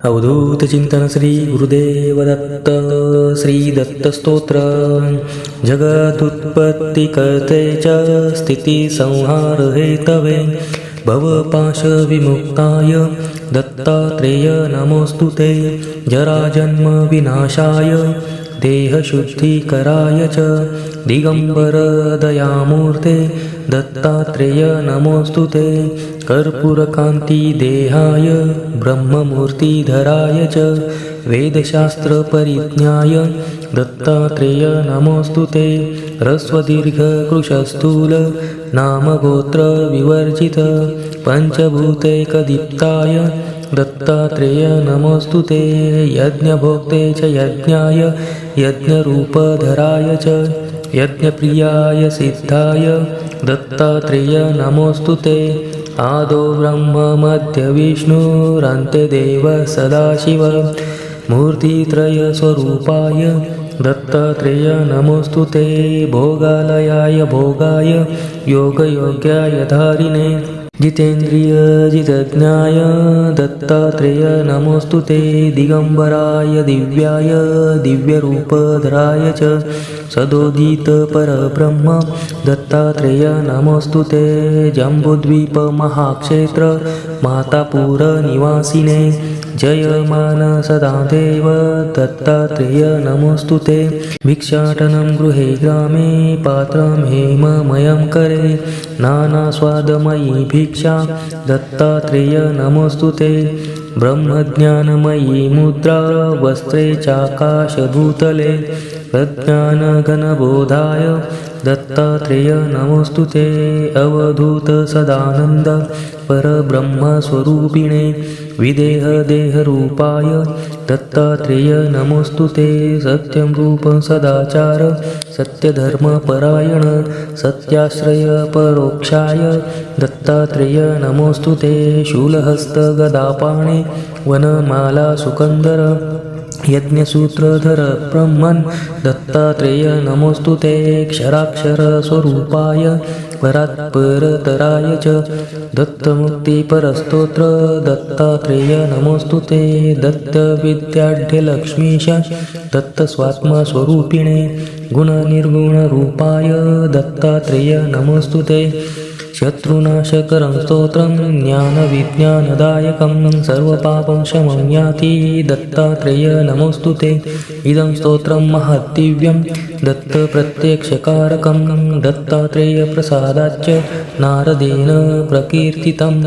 अवधूत चिंतन श्री गुरुदेव दत्त श्री दत्त स्तोत्र जगदुत्पत्ति करते च स्थिति संहार हेतवे भवपाश विमुक्ताय दत्तात्रेय नमोस्तुते जराजन्म विनाशाय देहशुद्धीकराय च दिगंबर दयामूर्ते दत्तात्रेय नमोस्तुते कर्पूरकांती देहाय ब्रह्ममूर्तिधराय च वेदशास्त्रपरिज्ञाय दत्तात्रेय नमोस्तुते ह्रस्वदीर्घकृशस्थूल नामगोत्रविवर्जित पंचभूतैकदीप्ताय दत्तात्रेय नमोस्तुते यज्ञभोक्ते च यज्ञाय यज्ञरूपधराय च यज्ञप्रियाय सिद्धाय दत्तात्रेय नमोस्तुते आदौ ब्रह्म मध्य विष्णुरन्ते देव सदाशिव मूर्तित्रयस्वरूपाय दत्तात्रेय नमोस्तुते भोगालयाय भोगाय योगयोग्याय धारिणे जितेन्द्रिय जितज्ञाय दत्तात्रेय नमोस्तुते दिगंबराय दिव्याय दिव्यरूपधराय च सदोदित परब्रह्म दत्तात्रेय नमोस्तुते जम्बुद्वीप महाक्षेत्र मातापुर निवासिने जयमान सदादेव दत्तात्रेय नमोस्तुते भिक्षाटनं गृहे ग्रामे पात्रं हेममयं करे नानास्वादमयी भिक्षा दत्तात्रेय नमोस्तुते ब्रह्मज्ञानमयी मुद्रा वस्त्रे चाकाशभूतले प्रज्ञानघनबोधाय दत्तात्रेय नमोस्तुते अवधूत सदानंद परब्रह्मस्वरूपिणे विदेह देहरूपाय दत्तात्रेय नमोस्तुते सत्यं रूपं सदाचार सत्यधर्मपरायण सत्याश्रय परोक्षाय दत्तात्रेय नमोस्तुते शूलहस्त गदापाणे वनमाला सुकंदर यज्ञसूत्रधर ब्रह्मन् दत्तात्रेय नमोस्तुते क्षराक्षर स्वरूपाय परात्परतराय च दत्तमुक्तिपरस्तोत्र दत्तात्रेय नमोस्तुते दत्तविद्याढ्यलक्ष्मीश दत्तस्वात्मस्वरूपिणे गुणनिर्गुणरूपाय दत्तात्रेय नमोस्तुते शत्रुनाशकरं स्तोत्रं ज्ञानविज्ञानदायकं सर्वपापं शमं याति दत्तात्रेय नमोस्तुते इदं स्तोत्रं महद्दिव्यं दत्तप्रत्यक्षकारकं दत्तात्रेयप्रसादाच्च नारदेन प्रकीर्तितम्।